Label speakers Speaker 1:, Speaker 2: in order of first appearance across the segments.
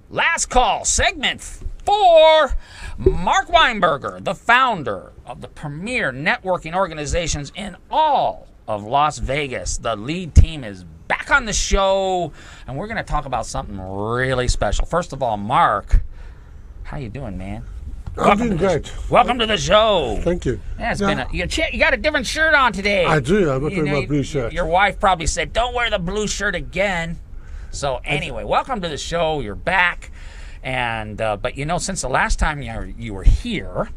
Speaker 1: Last call, segment 4. Mark Weinberger, the founder of the premier networking organizations in all of Las Vegas. The lead team is back on the show, and we're going to talk about something really special. First of all, Mark, how you doing, man?
Speaker 2: I'm doing great.
Speaker 1: Welcome to the show.
Speaker 2: Thank you.
Speaker 1: Yeah, it's been you got a different shirt on today.
Speaker 2: I do. I'm wearing my blue shirt.
Speaker 1: Your wife probably said, "Don't wear the blue shirt again." So anyway, welcome to the show. You're back, and but since the last time you were here,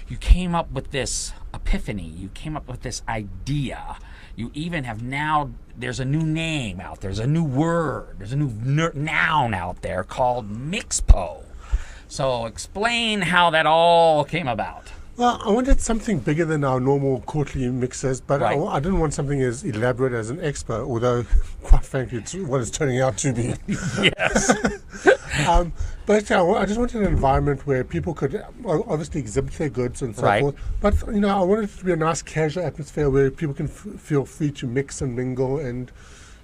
Speaker 1: you came up with this epiphany. You came up with this idea. You even have now. There's a new name out there. There's a new word. There's a new noun out there called MIXPO. So explain how that all came about.
Speaker 2: Well, I wanted something bigger than our normal quarterly mixers, but
Speaker 1: right.
Speaker 2: I didn't want something as elaborate as an expo, although, quite frankly, it's what it's turning out to be.
Speaker 1: Yes.
Speaker 2: But I just wanted an environment where people could obviously exhibit their goods and so
Speaker 1: right.
Speaker 2: forth. But, I wanted it to be a nice casual atmosphere where people can feel free to mix and mingle and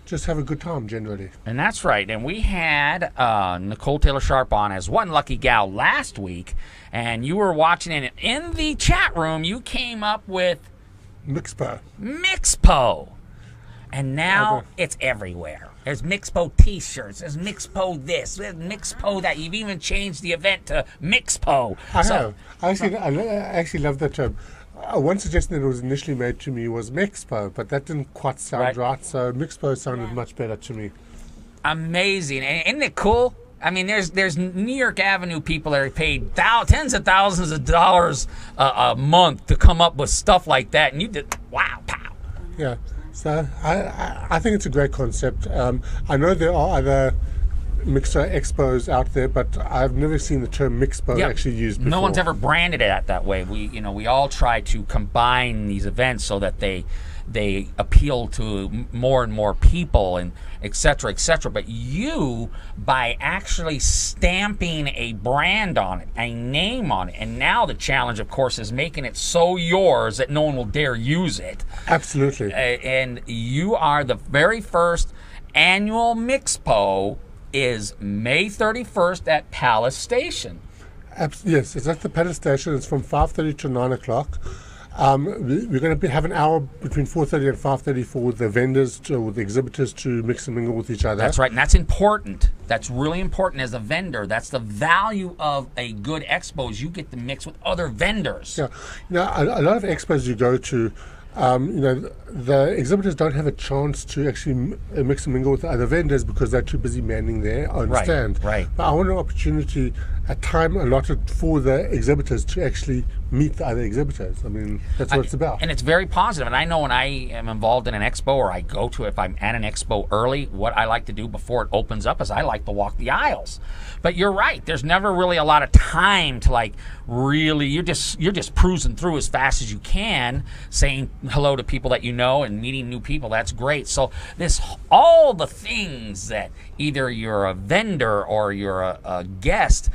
Speaker 2: just have a good time generally.
Speaker 1: And that's right. And we had Nicole Taylor-Sharp on as one lucky gal last week, and you were watching it in the chat room. You came up with MIXPO. And now it's everywhere. There's MIXPO t-shirts. There's MIXPO this. There's MIXPO that. You've even changed the event to MIXPO.
Speaker 2: I have. I actually love that term. One suggestion that was initially made to me was MIXPO, but that didn't quite sound right. So MIXPO sounded much better to me.
Speaker 1: Amazing. And isn't it cool? I mean, there's New York Avenue people that are paid tens of thousands of dollars a month to come up with stuff like that, and you did, wow, pow.
Speaker 2: Yeah. So I think it's a great concept. I know there are other mixer expos out there, but I've never seen the term MIXPO actually used before.
Speaker 1: No one's ever branded it that way. We all try to combine these events so that they appeal to more and more people, and et cetera, et cetera. But you, by actually stamping a brand on it, a name on it, and now the challenge, of course, is making it so yours that no one will dare use it.
Speaker 2: Absolutely.
Speaker 1: And you are the very first annual MIXPO is May 31st at Palace Station.
Speaker 2: Yes, it's at the Palace Station. It's from 5:30 to 9 o'clock. We're going to have an hour between 4:30 and 5:30 for the vendors or the exhibitors to mix and mingle with each other.
Speaker 1: That's right, and that's important. That's really important as a vendor. That's the value of a good expo is you get to mix with other vendors.
Speaker 2: Yeah, a lot of expos you go to, the exhibitors don't have a chance to actually mix and mingle with the other vendors because they're too busy manning their own stand.
Speaker 1: Right.
Speaker 2: But I want an opportunity, a time allotted for the exhibitors to actually meet the other exhibitors. I mean, that's what it's about.
Speaker 1: And it's very positive. And I know when I am involved in an expo or I go to, if I'm at an expo early, what I like to do before it opens up is I like to walk the aisles. But you're right. There's never really a lot of time to really, you're just cruising through as fast as you can, saying hello to people that you know and meeting new people. That's great. So all the things that either you're a vendor or you're a guest,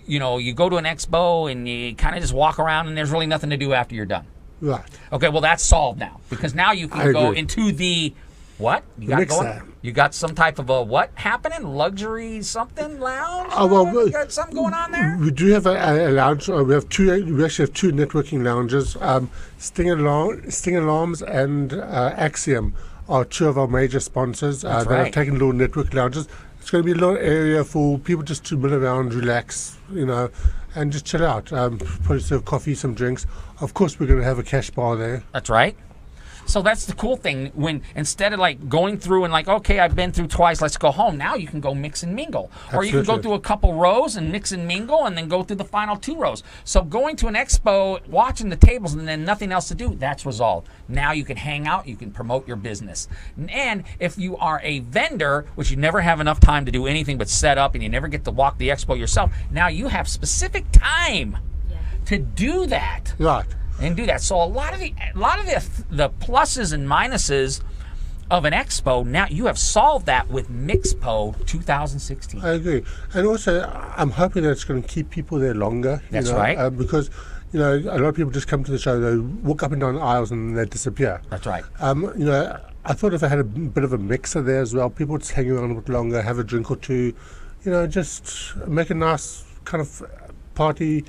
Speaker 1: you go to an expo and you kind of just walk around and there's really nothing to do after you're done.
Speaker 2: Right.
Speaker 1: Okay, well, that's solved now because now you can go into the what? You got some type of a what happening? Luxury something lounge? You got something going on there?
Speaker 2: We do have a lounge. We actually have two networking lounges. Sting Alarms and Axiom are two of our major sponsors. They have taken little network lounges. It's going to be a little area for people just to mill around, relax, and just chill out. Probably serve coffee, some drinks. Of course, we're going to have a cash bar there.
Speaker 1: That's right. So that's the cool thing. When instead of going through and okay, I've been through twice, let's go home. Now you can go mix and mingle. Absolutely. Or you can go through a couple rows and mix and mingle and then go through the final 2 rows. So going to an expo, watching the tables and then nothing else to do, that's resolved. Now you can hang out, you can promote your business. And if you are a vendor, which you never have enough time to do anything but set up and you never get to walk the expo yourself, now you have specific time to do that.
Speaker 2: Right.
Speaker 1: And do that. So a lot of the pluses and minuses of an expo. Now you have solved that with MIXPO 2016.
Speaker 2: I agree. And also, I'm hoping that it's going to keep people there longer.
Speaker 1: That's right.
Speaker 2: Because, a lot of people just come to the show, they walk up and down the aisles and they disappear.
Speaker 1: That's right.
Speaker 2: I thought if I had a bit of a mixer there as well, people would just hang around a bit longer, have a drink or two, just make a nice kind of party,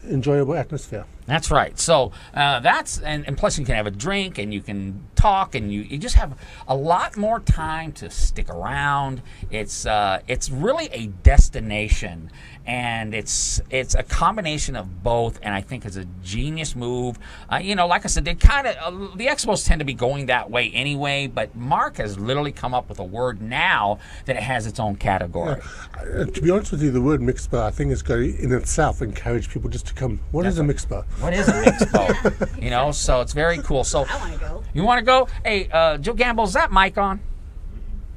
Speaker 2: enjoyable atmosphere.
Speaker 1: That's right. So and plus you can have a drink and you can talk and you just have a lot more time to stick around. It's really a destination, and it's a combination of both, and I think it's a genius move. Like I said, they kind of the expos tend to be going that way anyway, but Mark has literally come up with a word now that it has its own category.
Speaker 2: Yeah. To be honest with you, the word MIXPO, I think, is going to in itself encourage people just to come. What is a MIXPO?
Speaker 1: What is a MIXPO? So it's very cool. So
Speaker 3: I want to go.
Speaker 1: You want to go? Hey, Joe Gamble, is that mic on?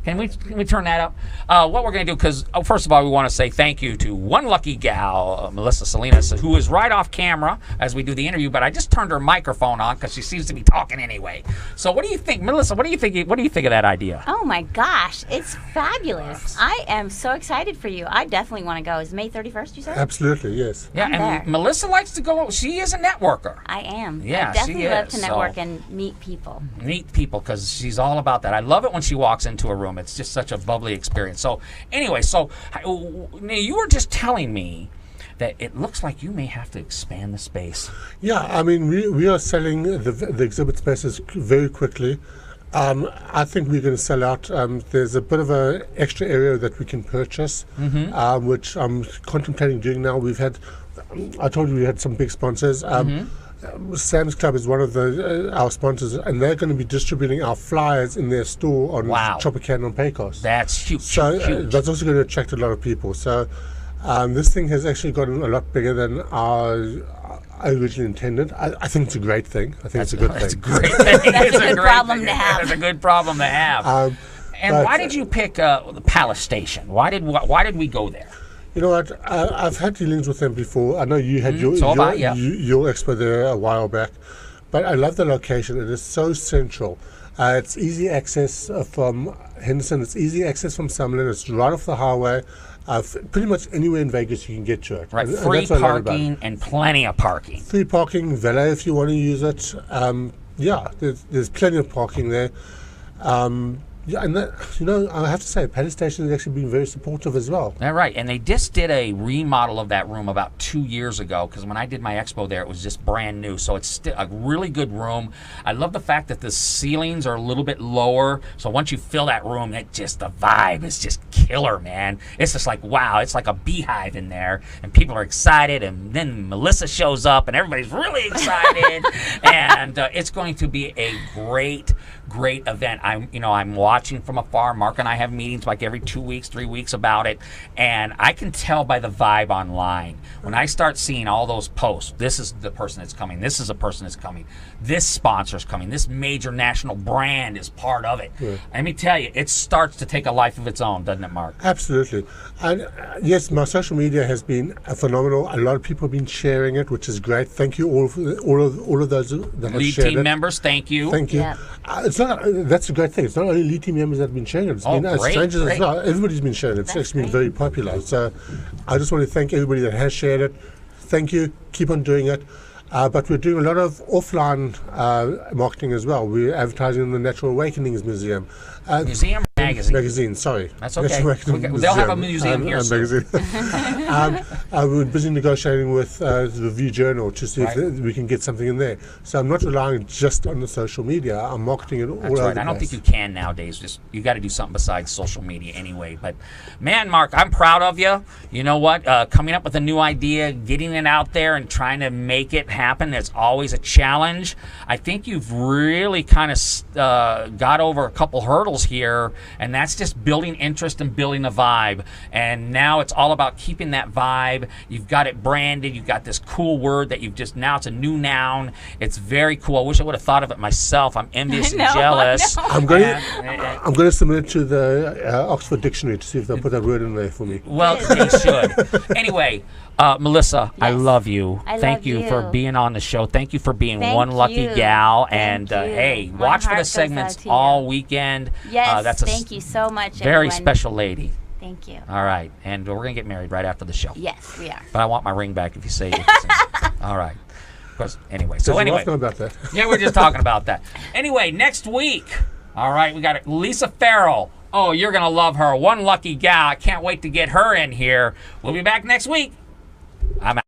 Speaker 1: Can we turn that up? What we're going to do, because first of all, we want to say thank you to one lucky gal, Melissa Salinas, who is right off camera as we do the interview. But I just turned her microphone on because she seems to be talking anyway. So, what do you think, Melissa? What do you think? What do you think of that idea?
Speaker 3: Oh my gosh, it's fabulous! I am so excited for you. I definitely want to go. Is May 31st? You said?
Speaker 2: Absolutely, yes.
Speaker 1: Yeah,
Speaker 3: I'm
Speaker 1: and
Speaker 3: there.
Speaker 1: Melissa likes to go. She is a networker.
Speaker 3: I am.
Speaker 1: Yeah,
Speaker 3: I definitely
Speaker 1: she
Speaker 3: love
Speaker 1: is,
Speaker 3: to network and meet people.
Speaker 1: Meet people, because she's all about that. I love it when she walks into a room. It's just such a bubbly experience. So anyway, you were just telling me that it looks like you may have to expand the space.
Speaker 2: Yeah, I mean, we are selling the exhibit spaces very quickly. I think we're going to sell out. There's a bit of an extra area that we can purchase, which I'm contemplating doing now. I told you we had some big sponsors. Sam's Club is one of our sponsors, and they're going to be distributing our flyers in their store on Tropicana on Pecos.
Speaker 1: That's huge.
Speaker 2: So
Speaker 1: huge.
Speaker 2: That's also going to attract a lot of people. So this thing has actually gotten a lot bigger than I originally intended. I think it's a great thing. I think it's a good thing.
Speaker 1: It's a great thing.
Speaker 3: That's a good problem to have.
Speaker 1: It's a good problem to have. And why did you pick the Palace Station? Why did we go there?
Speaker 2: You know what? I've had dealings with them before. I know you had your expo there a while back, but I love the location. It is so central. It's easy access from Henderson. It's easy access from Summerlin. It's right off the highway. Pretty much anywhere in Vegas you can get to it.
Speaker 1: Right, free parking and plenty of parking.
Speaker 2: Free parking, valet if you want to use it. There's plenty of parking there. And I have to say, Palace Station has actually been very supportive as well.
Speaker 1: Yeah, right. And they just did a remodel of that room about 2 years ago, because when I did my expo there, it was just brand new. So it's still a really good room. I love the fact that the ceilings are a little bit lower. So once you fill that room, the vibe is just killer, man. It's just like, wow, it's like a beehive in there. And people are excited. And then Melissa shows up, and everybody's really excited. And it's going to be a great event. I'm watching from afar. Mark and I have meetings like every 2 weeks, 3 weeks about it, and I can tell by the vibe online when I start seeing all those posts. This is the person that's coming. This is a person that's coming. This sponsor's coming. This major national brand is part of it. Yeah. Let me tell you, it starts to take a life of its own, doesn't it, Mark?
Speaker 2: Absolutely. And yes, my social media has been phenomenal. A lot of people have been sharing it, which is great. Thank you all of those that have shared it.
Speaker 1: Lead team members, thank you.
Speaker 2: Thank you.
Speaker 3: Yeah.
Speaker 2: That's a great thing. It's not only lead team members that have been sharing it. It's been strangers as well. Everybody's been sharing it. It's actually been very popular. So I just want to thank everybody that has shared it. Thank you. Keep on doing it. But we're doing a lot of offline marketing as well. We're advertising in the Natural Awakenings Museum.
Speaker 1: Museum or magazine?
Speaker 2: Magazine, sorry.
Speaker 1: That's okay. They'll have a museum here soon.
Speaker 2: We're busy negotiating with the Review Journal to see if we can get something in there. So I'm not relying just on the social media. I'm marketing it all over the place.
Speaker 1: I don't think you can nowadays. You got to do something besides social media anyway. But man, Mark, I'm proud of you. You know what? Coming up with a new idea, getting it out there, and trying to make it happen. It's always a challenge. I think you've really kind of got over a couple hurdles here, And that's just building interest and building a vibe. And now it's all about keeping that vibe. You've got it branded. You've got this cool word that you've just, now it's a new noun. It's very cool. I wish I would have thought of it myself. I'm envious and jealous.
Speaker 2: I'm going to submit it to the Oxford Dictionary to see if they'll put that word in there for me.
Speaker 1: Well, they should. Anyway, Melissa,
Speaker 3: Yes.
Speaker 1: I love you.
Speaker 3: I
Speaker 1: Thank
Speaker 3: love
Speaker 1: you
Speaker 3: you.
Speaker 1: for being on the show. Thank you for being
Speaker 3: Thank
Speaker 1: one lucky
Speaker 3: you.
Speaker 1: gal.
Speaker 3: Thank
Speaker 1: And
Speaker 3: you.
Speaker 1: hey,
Speaker 3: My
Speaker 1: watch for
Speaker 3: heart
Speaker 1: the
Speaker 3: goes
Speaker 1: segments
Speaker 3: out to you.
Speaker 1: all weekend.
Speaker 3: Yes,
Speaker 1: That's a
Speaker 3: thank you so much,
Speaker 1: very
Speaker 3: everyone.
Speaker 1: special lady.
Speaker 3: Thank you.
Speaker 1: All right, and we're gonna get married right after the show.
Speaker 3: Yes, we are.
Speaker 1: But I want my ring back if you say it. All right. Anyway,
Speaker 2: Does your
Speaker 1: anyway,
Speaker 2: wife know about that?
Speaker 1: yeah, we're just talking about that. Anyway, next week, all right, we got Lisa Farrell. Oh, you're gonna love her. One lucky gal. I can't wait to get her in here. We'll be back next week. I'm out.